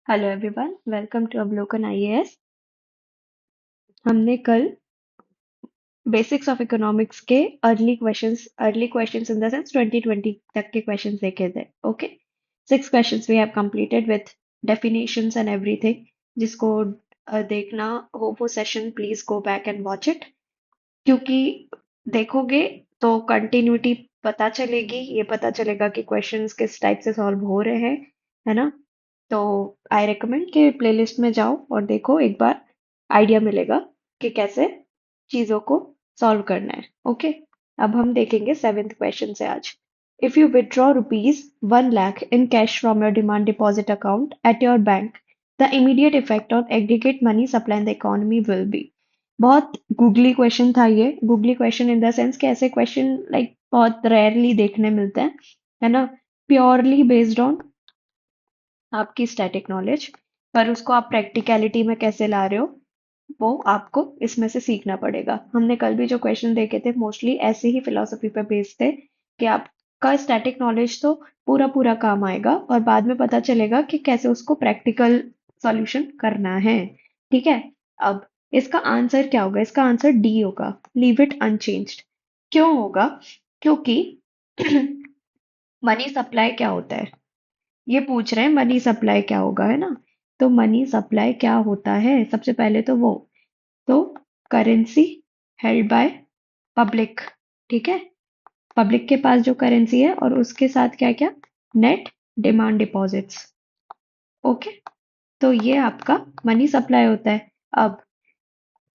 Hello everyone, welcome to Avalokan IAS. हमने कल basics of economics के early questions in the sense 2020 तक के क्वेश्चंस देखे थे। Okay, 6 questions we have completed with definitions and everything. जिसको देखना हो वो session, please go back and watch it. क्योंकि देखोगे तो कंटिन्यूटी पता चलेगी, ये पता चलेगा कि क्वेश्चंस किस टाइप से सॉल्व हो रहे हैं, है ना। तो आई रिकमेंड कि प्लेलिस्ट में जाओ और देखो, एक बार आइडिया मिलेगा कि कैसे चीजों को सॉल्व करना है। ओके, अब हम देखेंगे 7th क्वेश्चन से आज। If you withdraw rupees 1 lakh in cash from your demand deposit account at your bank, the immediate effect on aggregate money supply in the economy will be. बहुत गूगली क्वेश्चन था ये। Googly question in the sense कि ऐसे question like बहुत rarely देखने मिलते हैं, है ना। प्योरली बेस्ड ऑन आपकी स्टैटिक नॉलेज, पर उसको आप प्रैक्टिकलिटी में कैसे ला रहे हो वो आपको इसमें से सीखना पड़ेगा। हमने कल भी जो क्वेश्चन देखे थे मोस्टली ऐसे ही फिलोसफी पे बेस्ड थे कि आपका स्टैटिक नॉलेज तो पूरा पूरा काम आएगा और बाद में पता चलेगा कि कैसे उसको प्रैक्टिकल सॉल्यूशन करना है। ठीक है, अब इसका आंसर क्या होगा? इसका आंसर डी होगा, लीव इट अनचेंज्ड। क्यों होगा? क्योंकि मनी सप्लाई क्या होता है, ये पूछ रहे हैं। मनी सप्लाई क्या होगा, है ना। तो मनी सप्लाई क्या होता है? सबसे पहले तो वो, तो करेंसी हेल्ड बाय पब्लिक। ठीक है, पब्लिक के पास जो करेंसी है और उसके साथ क्या क्या, नेट डिमांड डिपॉजिट्स। ओके, तो ये आपका मनी सप्लाई होता है। अब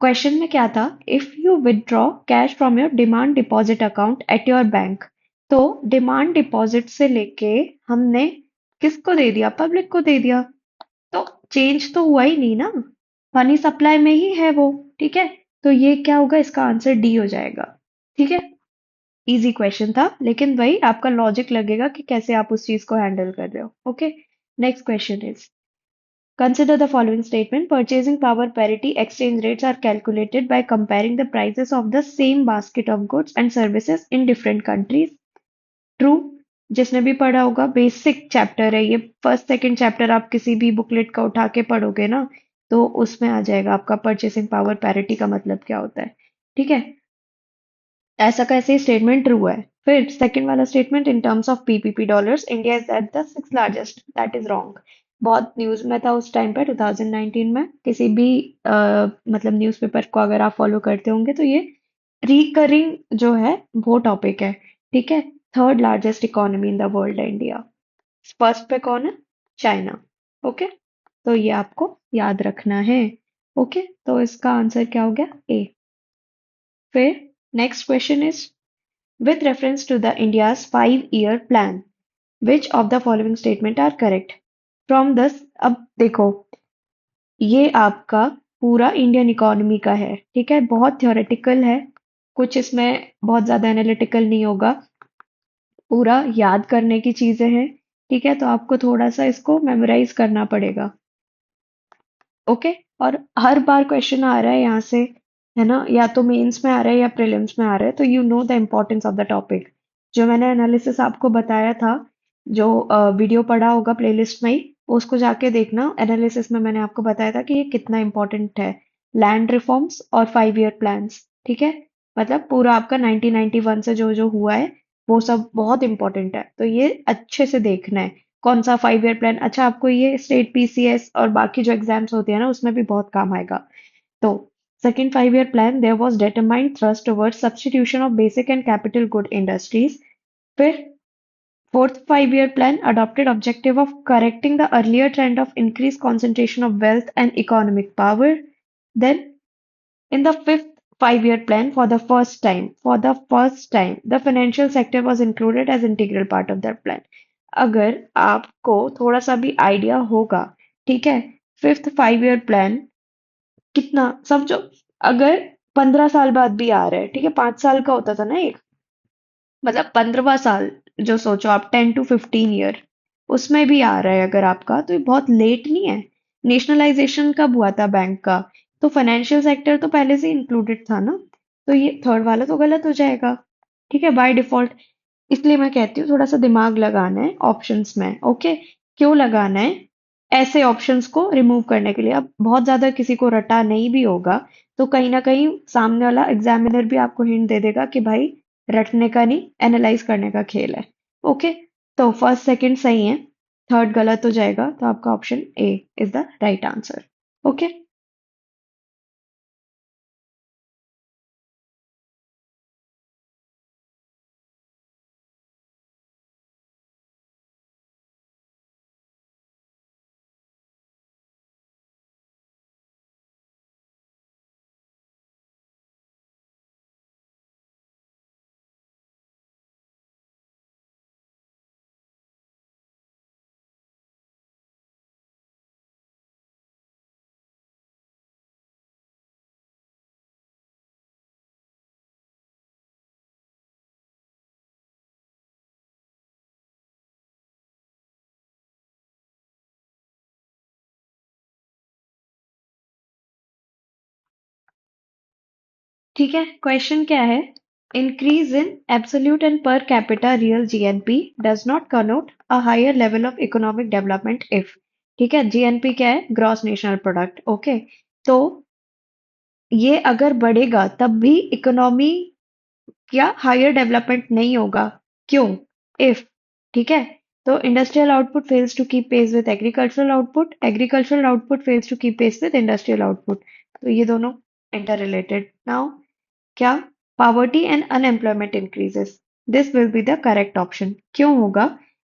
क्वेश्चन में क्या था? If you withdraw cash from your demand deposit account at your bank, तो डिमांड डिपॉजिट से लेके हमने किसको दे दिया? पब्लिक को दे दिया। तो चेंज तो हुआ ही नहीं ना, मनी सप्लाई में ही है वो। ठीक है, तो ये क्या होगा? इसका आंसर डी हो जाएगा। ठीक है, इजी क्वेश्चन था, लेकिन वही आपका लॉजिक लगेगा कि कैसे आप उस चीज को हैंडल कर रहे हो। Okay, next question is, consider the following statement: purchasing power parity exchange rates are calculated by comparing the prices of the same basket of goods and services in different countries. True. जिसने भी पढ़ा होगा, basic chapter है ये। First second chapter आप किसी भी booklet का उठा के पढ़ोगे ना, तो उसमें आ जाएगा आपका परचेसिंग पावर पैरिटी का मतलब क्या होता है। ठीक है, ऐसा कैसे स्टेटमेंट ट्रू है। फिर सेकंड वाला statement, in terms of PPP dollars India is at the 6th largest, that is wrong. बहुत न्यूज में था उस टाइम पे 2019 में। किसी भी मतलब न्यूज़पेपर को अगर आप फॉलो करते होंगे तो ये रिकरिंग जो है वो टॉपिक है। ठीक है, 3rd largest economy in the world है इंडिया। फर्स्ट पे कौन है? चाइना। ओके, तो ये आपको याद रखना है। ओके, तो इसका आंसर क्या हो गया? ए। फिर next question is, with reference to the India's 5-year plan, which of the following statement are correct? From this, अब देखो, ये आपका पूरा इंडियन इकोनॉमी का है। ठीक है, बहुत थ्योरेटिकल है, कुछ इसमें बहुत ज्यादा एनालिटिकल नहीं होगा, पूरा याद करने की चीजें हैं। ठीक है, तो आपको थोड़ा सा इसको मेमोराइज करना पड़ेगा। ओके, और हर बार क्वेश्चन आ रहा है यहाँ से, है ना, या तो मेंस में आ रहा है या प्रीलिम्स में आ रहा है, तो you know the importance of the topic. जो मैंने एनालिसिस आपको बताया था, जो वीडियो पढ़ा होगा प्लेलिस्ट में ही, उसको जाके देखना। एनालिसिस में मैंने आपको बताया था कि ये कितना इम्पोर्टेंट है, लैंड रिफॉर्म्स और 5-year प्लान्स। ठीक है, मतलब पूरा आपका 1991 से जो जो हुआ है वो सब बहुत इंपॉर्टेंट है, तो ये अच्छे से देखना है। कौन सा 5-year प्लान? अच्छा, आपको ये स्टेट पीसीएस और बाकी जो एग्जाम्स होते हैं ना, उसमें भी बहुत काम आएगा। तो second 5-year plan, there was determined thrust towards substitution of basic and capital good industries. फिर fourth 5-year plan adopted objective of correcting the earlier trend of increased concentration of wealth and economic power. Then in the fifth 5-year plan, for the first time, the financial sector was included as integral part of that plan. अगर आपको थोड़ा सा भी idea होगा, ठीक है, fifth 5-year plan कितना समझो, अगर 15 साल बाद भी आ रहा है, ठीक है, 5 साल का होता था ना एक, मतलब 15वां साल, जो सोचो आप 10 to 15 ईयर, उसमें भी आ रहा है अगर आपका, तो ये बहुत लेट नहीं है। नेशनलाइजेशन कब हुआ था बैंक का? तो फाइनेंशियल सेक्टर तो पहले से इंक्लूडेड था ना, तो ये थर्ड वाला तो गलत हो जाएगा। ठीक है, बाय डिफॉल्ट। इसलिए मैं कहती हूँ थोड़ा सा दिमाग लगाना है ऑप्शंस में। ओके, क्यों लगाना है? ऐसे ऑप्शंस को रिमूव करने के लिए। अब बहुत ज्यादा किसी को रटा नहीं भी होगा तो कहीं ना कहीं सामने वाला एग्जामिनर भी आपको हिंट दे देगा कि भाई रटने का नहीं, एनालाइज करने का खेल है। ओके, तो फर्स्ट सेकंड सही है, थर्ड गलत हो जाएगा, तो आपका option A is the right answer. Okay, ठीक है, क्वेश्चन क्या है? Increase in absolute and per capita real GNP does not connote a higher level of economic development if. ठीक है, जीएनपी क्या है? Gross national product. ओके, तो ये अगर बढ़ेगा तब भी इकोनॉमी या हायर डेवलपमेंट नहीं होगा। क्यों? इफ, ठीक है, तो industrial output fails to keep pace with agricultural output, agricultural output fails to keep pace with industrial output. तो ये दोनों इंटर रिलेटेड। नाउ क्या? Poverty and unemployment increases, this will be the correct option. क्यों होगा?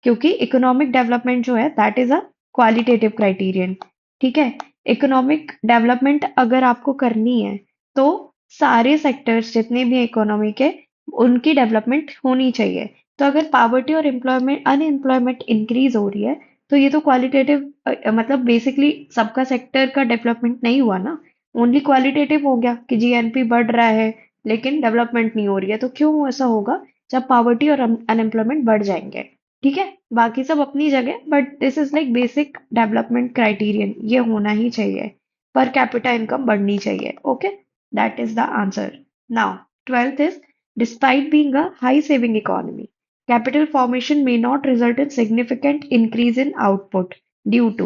क्योंकि economic development जो है that is a qualitative criterion. ठीक है, इकोनॉमिक डेवलपमेंट अगर आपको करनी है तो सारे सेक्टर्स जितने भी इकोनॉमी के उनकी डेवलपमेंट होनी चाहिए। तो अगर पावर्टी और एम्प्लॉयमेंट अनएम्प्लॉयमेंट इंक्रीज हो रही है तो ये तो क्वालिटेटिव मतलब बेसिकली सबका सेक्टर का डेवलपमेंट नहीं हुआ ना, ओनली क्वालिटेटिव हो गया कि जीएनपी बढ़ रहा है लेकिन डेवलपमेंट नहीं हो रही है। तो क्यों ऐसा होगा? जब पावर्टी और अनएम्प्लॉयमेंट बढ़ जाएंगे। ठीक है, बाकी सब अपनी जगह, but this is like basic development criterion, ये होना ही चाहिए। पर कैपिटा इनकम बढ़नी चाहिए। Okay, that is the answer. Now twelfth is, despite being a high saving economy, capital formation may not result in significant increase in output due to।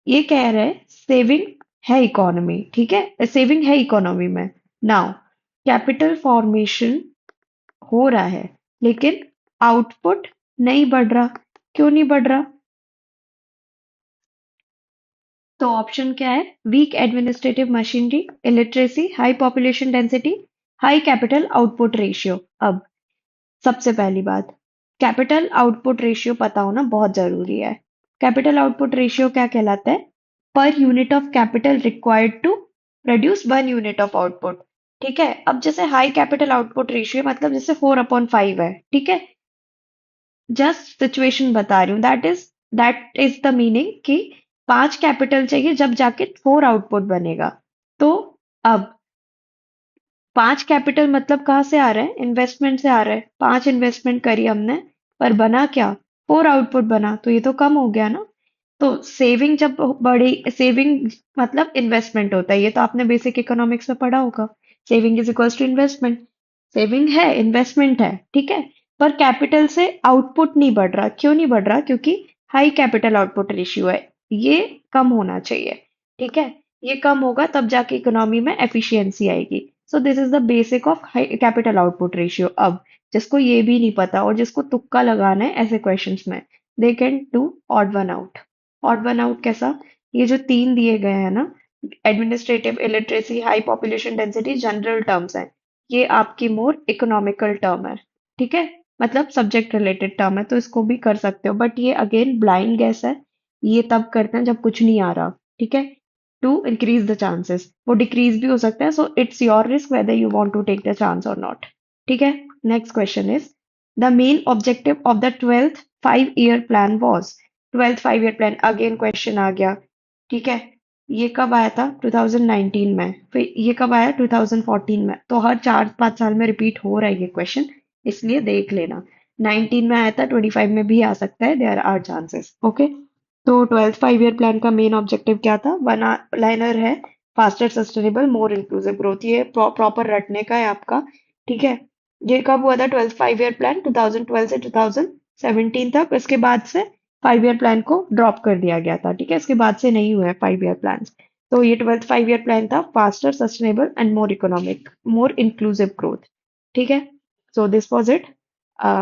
ये कह रहे हैं saving है इकोनॉमी, ठीक है, saving है इकोनॉमी में। नाउ कैपिटल फॉर्मेशन हो रहा है लेकिन आउटपुट नहीं बढ़ रहा। क्यों नहीं बढ़ रहा? तो ऑप्शन क्या है? Weak administrative machinery, illiteracy, high population density, high capital output ratio. अब सबसे पहली बात, कैपिटल आउटपुट रेशियो पता होना बहुत जरूरी है। कैपिटल आउटपुट रेशियो क्या कहलाता है? Per unit of capital required to produce one unit of output. ठीक है, अब जैसे हाई कैपिटल आउटपुट रेशियो मतलब जैसे 4/5 है, ठीक है, जस्ट सिचुएशन बता रही हूँ, दैट इज द मीनिंग कि 5 कैपिटल चाहिए जब जाके 4 आउटपुट बनेगा। तो अब 5 कैपिटल मतलब कहाँ से आ रहा है? इन्वेस्टमेंट से आ रहा है। 5 इन्वेस्टमेंट करी हमने, पर बना क्या? 4 आउटपुट बना, तो ये तो कम हो गया ना। तो सेविंग जब बड़ी, सेविंग मतलब इन्वेस्टमेंट होता है, ये तो आपने बेसिक इकोनॉमिक्स में पढ़ा होगा। Saving is equals to investment. Saving है, इन्वेस्टमेंट है, ठीक है, पर कैपिटल से आउटपुट नहीं बढ़ रहा। क्यों नहीं बढ़ रहा? क्योंकि हाई कैपिटल आउटपुट रेशियो है, ये कम होना चाहिए। ठीक है, ये कम होगा तब जाके इकोनॉमी में एफिशिएंसी आएगी। So this is the basic of high capital output ratio. अब जिसको ये भी नहीं पता और जिसको तुक्का लगाना है ऐसे क्वेश्चंस में, they can do odd one out. Odd one out कैसा? ये जो तीन दिए गए हैं ना, administrative, illiteracy, high population density, general terms हैं। ये आपकी मोर इकोनॉमिकल टर्म है। ठीक है, मतलब सब्जेक्ट रिलेटेड टर्म है, तो इसको भी कर सकते हो, बट ये अगेन ब्लाइंड गैस है। ये तब करते हैं जब कुछ नहीं आ रहा। ठीक है, टू इंक्रीज द चांसेस, वो डिक्रीज भी हो सकता है, so it's your risk whether you want to take the chance और नॉट। ठीक है, next question is, the main objective of the 12th 5 year plan was. 12th 5 year plan, again question आ गया। ठीक है, ये कब आया था? 2019 में। फिर ये कब आया? 2014 में। तो हर 4-5 साल में रिपीट हो रहा है ये क्वेश्चन, इसलिए देख लेना। 19 में आया था, 25 में भी आ सकता है, देयर आर चांसेस। ओके, तो 12th 5 ईयर प्लान का मेन ऑब्जेक्टिव क्या था? वन लाइनर है, फास्टर सस्टेनेबल मोर इंक्लूसिव ग्रोथ। ये प्रॉपर रटने का है आपका। ठीक है, ये कब हुआ था 12th 5 ईयर प्लान? 2012 से 2017 तक। इसके बाद से 5 ईयर प्लान को ड्रॉप कर दिया गया था, ठीक है, इसके बाद से नहीं हुए 5 ईयर प्लान। तो ये 12th 5 ईयर प्लान था, faster, sustainable and more economic, more inclusive growth. ठीक है, so this was it.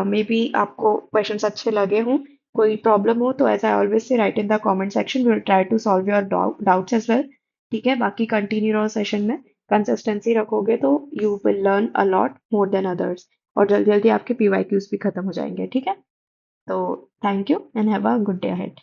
Maybe आपको क्वेश्चंस अच्छे लगे हों। कोई प्रॉब्लम हो तो as I always say write in the comment section, will try to solve your doubts as well. ठीक है, बाकी कंटिन्यू रहो सेशन में, कंसिस्टेंसी रखोगे तो you will learn a lot more than others, और जल्दी जल्दी आपके पीवाईक्यूज भी खत्म हो जाएंगे। ठीक है, so thank you and have a good day ahead.